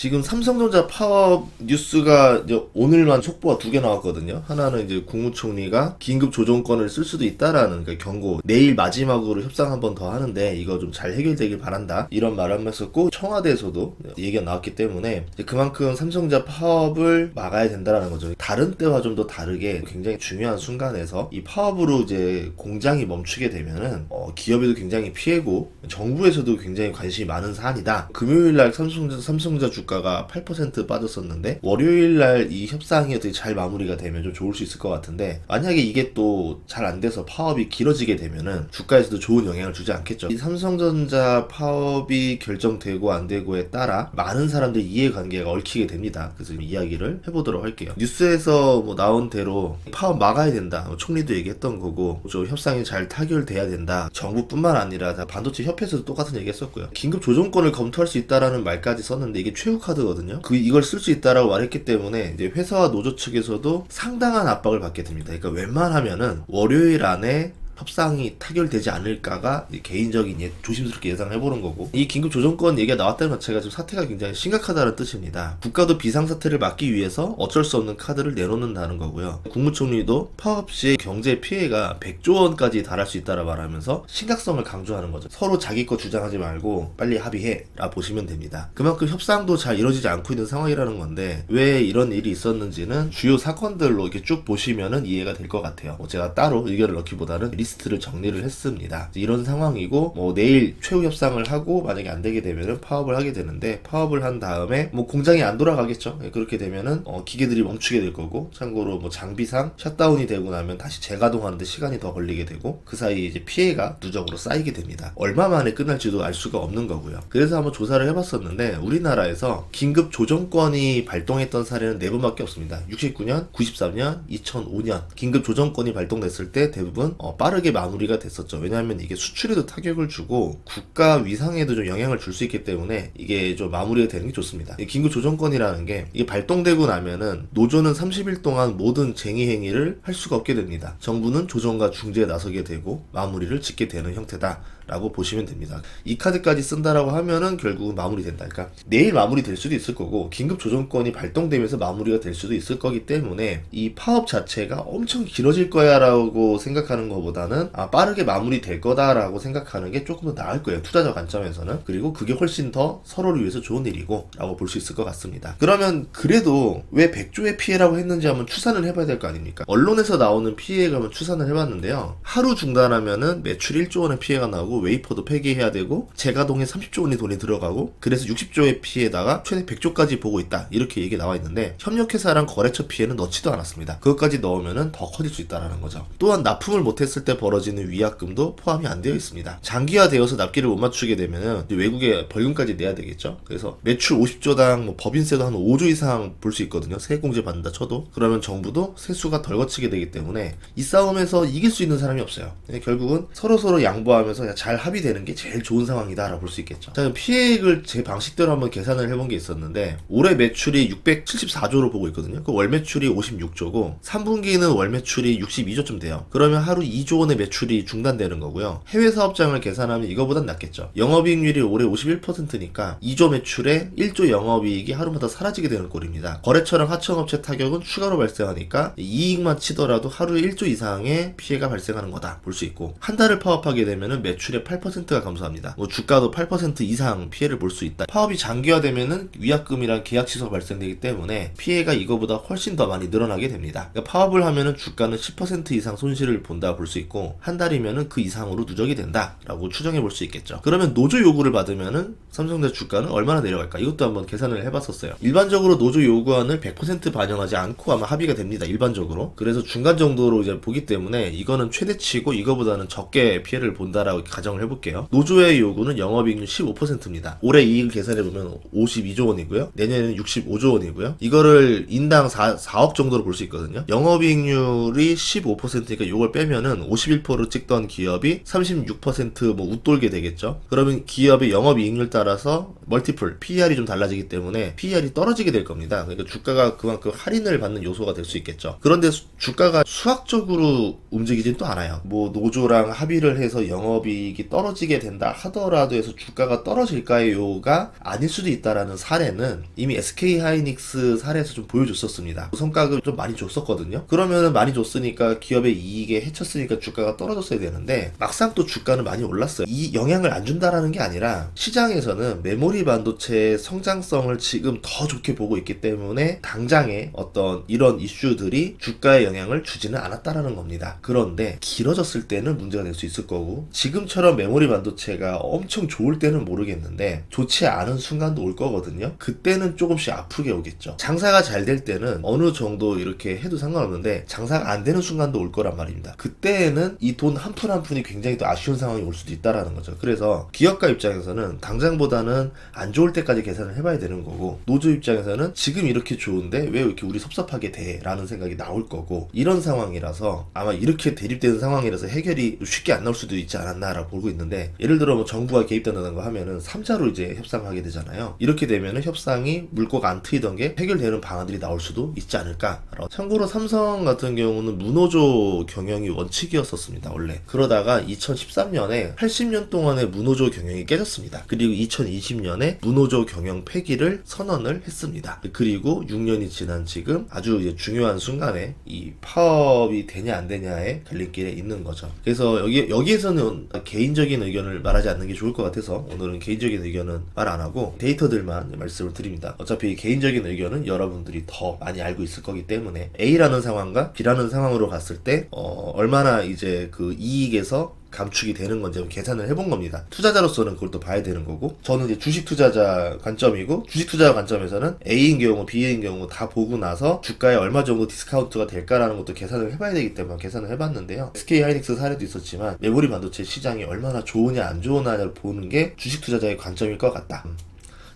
지금 삼성전자 파업 뉴스가 이제 오늘만 속보가 2개 나왔거든요. 하나는 이제 국무총리가 긴급 조정권을 쓸 수도 있다라는 그 경고, 내일 마지막으로 협상 한 번 더 하는데 이거 좀 잘 해결되길 바란다, 이런 말 한 번 했었고, 청와대에서도 얘기가 나왔기 때문에 이제 그만큼 삼성전자 파업을 막아야 된다라는 거죠. 다른 때와 좀 더 다르게 굉장히 중요한 순간에서 이 파업으로 이제 공장이 멈추게 되면은 기업에도 굉장히 피해고 정부에서도 굉장히 관심이 많은 사안이다. 금요일날 삼성전자 주가가 8% 빠졌었는데 월요일날 이 협상이 어떻게 잘 마무리가 되면 좀 좋을 수 있을 것 같은데, 만약에 이게 또 잘 안 돼서 파업이 길어지게 되면은 주가에서도 좋은 영향을 주지 않겠죠. 이 삼성전자 파업이 결정되고 안 되고에 따라 많은 사람들의 이해관계가 얽히게 됩니다. 그래서 이야기를 해보도록 할게요. 뉴스에서 뭐 나온 대로 파업 막아야 된다, 총리도 얘기했던 거고, 좀 협상이 잘 타결돼야 된다. 정부뿐만 아니라 반도체 협회에서도 똑같은 얘기 했었고요. 긴급 조정권을 검토할 수 있다라는 말까지 썼는데 이게 최후 카드거든요. 이걸 쓸 수 있다라고 말했기 때문에 이제 회사와 노조 측에서도 상당한 압박을 받게 됩니다. 그러니까 웬만하면은 월요일 안에 협상이 타결되지 않을까가 개인적인 조심스럽게 예상을 해보는 거고, 이 긴급 조정권 얘기가 나왔다는 것 자체가 지금 사태가 굉장히 심각하다는 뜻입니다. 국가도 비상사태를 막기 위해서 어쩔 수 없는 카드를 내놓는다는 거고요. 국무총리도 파업 시 경제 피해가 100조 원까지 달할 수 있다라 말하면서 심각성을 강조하는 거죠. 서로 자기 거 주장하지 말고 빨리 합의해라 보시면 됩니다. 그만큼 협상도 잘 이루어지지 않고 있는 상황이라는 건데, 왜 이런 일이 있었는지는 주요 사건들로 이렇게 쭉 보시면은 이해가 될 것 같아요. 제가 따로 의견을 넣기보다는 리스트를 정리를 했습니다. 이런 상황이고, 내일 최후 협상을 하고 만약에 안 되게 되면은 파업을 하게 되는데, 파업을 한 다음에 공장이 안 돌아가겠죠. 그렇게 되면은 기계들이 멈추게 될 거고, 참고로 장비상 셧다운이 되고 나면 다시 재가동하는데 시간이 더 걸리게 되고, 그 사이에 이제 피해가 누적으로 쌓이게 됩니다. 얼마 만에 끝날지도 알 수가 없는 거고요. 그래서 한번 조사를 해봤었는데 우리나라에서 긴급 조정권이 발동했던 사례는 4번밖에 없습니다. 69년, 93년, 2005년 긴급 조정권이 발동됐을 때 대부분 빠르게 마무리가 됐었죠. 왜냐하면 이게 수출에도 타격을 주고 국가 위상에도 좀 영향을 줄 수 있기 때문에 이게 좀 마무리가 되는 게 좋습니다. 긴급 조정권이라는 게 이게 발동되고 나면은 노조는 30일 동안 모든 쟁의 행위를 할 수가 없게 됩니다. 정부는 조정과 중재에 나서게 되고 마무리를 짓게 되는 형태다 라고 보시면 됩니다. 이 카드까지 쓴다라고 하면은 결국은 마무리된다. 그러니까 내일 마무리될 수도 있을 거고, 긴급 조정권이 발동되면서 마무리가 될 수도 있을 거기 때문에 이 파업 자체가 엄청 길어질 거야 라고 생각하는 것보다는 빠르게 마무리될 거다라고 생각하는 게 조금 더 나을 거예요. 투자자 관점에서는. 그리고 그게 훨씬 더 서로를 위해서 좋은 일이고 라고 볼 수 있을 것 같습니다. 그러면 그래도 왜 100조의 피해라고 했는지 한번 추산을 해봐야 될 거 아닙니까? 언론에서 나오는 피해가 한번 추산을 해봤는데요. 하루 중단하면은 매출 1조 원의 피해가 나오고, 웨이퍼도 폐기해야 되고, 재가동에 30조 원의 돈이 들어가고, 그래서 60조의 피해에다가 최대 100조까지 보고 있다, 이렇게 얘기 나와 있는데, 협력회사랑 거래처 피해는 넣지도 않았습니다. 그것까지 넣으면은 더 커질 수 있다는 거죠. 또한 납품을 못했을 때 벌어지는 위약금도 포함이 안 되어 있습니다. 장기화되어서 납기를 못 맞추게 되면은 외국에 벌금까지 내야 되겠죠. 그래서 매출 50조당 법인세도 한 5조 이상 볼 수 있거든요. 세액공제 받는다 쳐도. 그러면 정부도 세수가 덜 거치게 되기 때문에 이 싸움에서 이길 수 있는 사람이 없어요. 결국은 서로 양보하면서 잘 합의되는 게 제일 좋은 상황이다라고 볼 수 있겠죠. 자, 피해액을 제 방식대로 한번 계산을 해본 게 있었는데, 올해 매출이 674조로 보고 있거든요. 그 월 매출이 56조고 3분기는 월 매출이 62조쯤 돼요. 그러면 하루 2조 원의 매출이 중단되는 거고요. 해외 사업장을 계산하면 이거보단 낫겠죠. 영업이익률이 올해 51%니까 2조 매출에 1조 영업이익이 하루마다 사라지게 되는 꼴입니다. 거래처랑 하청업체 타격은 추가로 발생하니까 이익만 치더라도 하루에 1조 이상의 피해가 발생하는 거다 볼 수 있고, 한 달을 파업하게 되면은 매출의 8%가 감소합니다. 주가도 8% 이상 피해를 볼 수 있다. 파업이 장기화되면은 위약금이랑 계약 취소가 발생되기 때문에 피해가 이거보다 훨씬 더 많이 늘어나게 됩니다. 그러니까 파업을 하면은 주가는 10% 이상 손실을 본다 볼 수 있고, 한 달이면은 그 이상으로 누적이 된다라고 추정해 볼 수 있겠죠. 그러면 노조 요구를 받으면은 삼성전자 주가는 얼마나 내려갈까? 이것도 한번 계산을 해봤었어요. 일반적으로 노조 요구안을 100% 반영하지 않고 아마 합의가 됩니다. 일반적으로. 그래서 중간 정도로 이제 보기 때문에 이거는 최대치고 이거보다는 적게 피해를 본다라고 가정을 해볼게요. 노조의 요구는 영업이익률 15%입니다. 올해 이익을 계산해보면 52조 원이고요. 내년에는 65조 원이고요. 이거를 인당 4억 정도로 볼 수 있거든요. 영업이익률이 15%니까 이걸 빼면은 51%로 찍던 기업이 36% 웃돌게 되겠죠. 그러면 기업의 영업이익률 따라서 멀티플, PER이 좀 달라지기 때문에 PER이 떨어지게 될 겁니다. 그러니까 주가가 그만큼 할인을 받는 요소가 될 수 있겠죠. 그런데 주가가 수학적으로 움직이진 또 않아요. 노조랑 합의를 해서 영업이익 이익이 떨어지게 된다 하더라도 해서 주가가 떨어질까요가 아닐 수도 있다라는 사례는 이미 SK하이닉스 사례에서 좀 보여줬었습니다. 성과급을 좀 많이 줬었거든요. 그러면은 많이 줬으니까 기업의 이익에 해쳤으니까 주가가 떨어졌어야 되는데 막상 또 주가는 많이 올랐어요. 이 영향을 안 준다라는 게 아니라 시장에서는 메모리 반도체의 성장성을 지금 더 좋게 보고 있기 때문에 당장의 어떤 이런 이슈들이 주가에 영향을 주지는 않았다라는 겁니다. 그런데 길어졌을 때는 문제가 될 수 있을 거고 지금처럼 메모리 반도체가 엄청 좋을 때는 모르겠는데 좋지 않은 순간도 올 거거든요. 그때는 조금씩 아프게 오겠죠. 장사가 잘 될 때는 어느 정도 이렇게 해도 상관없는데 장사가 안 되는 순간도 올 거란 말입니다. 그때는 이 돈 한 푼 한 푼이 굉장히 또 아쉬운 상황이 올 수도 있다라는 거죠. 그래서 기업가 입장에서는 당장보다는 안 좋을 때까지 계산을 해봐야 되는 거고 노조 입장에서는 지금 이렇게 좋은데 왜 이렇게 우리 섭섭하게 돼? 라는 생각이 나올 거고 이런 상황이라서 아마 이렇게 대립되는 상황이라서 해결이 쉽게 안 나올 수도 있지 않았나라고 보고 있는데 예를 들어 뭐 정부가 개입된다는 거 하면은 3자로 이제 협상하게 되잖아요. 이렇게 되면은 협상이 물꼬가 안 트이던 게 해결되는 방안들이 나올 수도 있지 않을까. 참고로 삼성 같은 경우는 무노조 경영이 원칙이었었습니다. 원래. 그러다가 2013년에 80년 동안의 무노조 경영이 깨졌습니다. 그리고 2020년에 무노조 경영 폐기를 선언을 했습니다. 그리고 6년이 지난 지금 아주 이제 중요한 순간에 이 파업이 되냐 안 되냐의 갈림길에 있는 거죠. 그래서 여기에서는 개인적인 의견을 말하지 않는 게 좋을 것 같아서 오늘은 개인적인 의견은 말 안 하고 데이터들만 말씀을 드립니다. 어차피 개인적인 의견은 여러분들이 더 많이 알고 있을 거기 때문에 A라는 상황과 B라는 상황으로 갔을 때 얼마나 이제 그 이익에서 감축이 되는 건지 계산을 해본 겁니다. 투자자로서는 그걸 또 봐야 되는 거고 저는 이제 주식 투자자 관점이고 주식 투자자 관점에서는 A인 경우 B인 경우 다 보고 나서 주가에 얼마 정도 디스카운트가 될까라는 것도 계산을 해봐야 되기 때문에 계산을 해봤는데요. SK하이닉스 사례도 있었지만 메모리 반도체 시장이 얼마나 좋으냐 안 좋으냐를 보는 게 주식 투자자의 관점일 것 같다.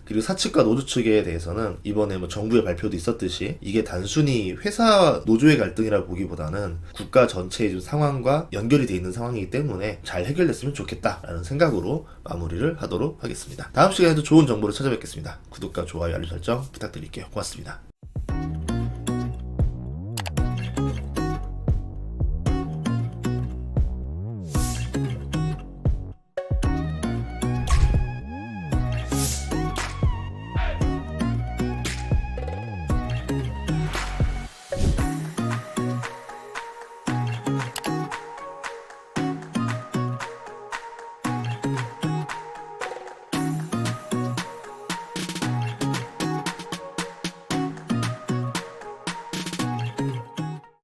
그리고 사측과 노조 측에 대해서는 이번에 뭐 정부의 발표도 있었듯이 이게 단순히 회사 노조의 갈등이라 보기보다는 국가 전체의 좀 상황과 연결이 돼 있는 상황이기 때문에 잘 해결됐으면 좋겠다라는 생각으로 마무리를 하도록 하겠습니다. 다음 시간에도 좋은 정보로 찾아뵙겠습니다. 구독과 좋아요, 알림 설정 부탁드릴게요. 고맙습니다.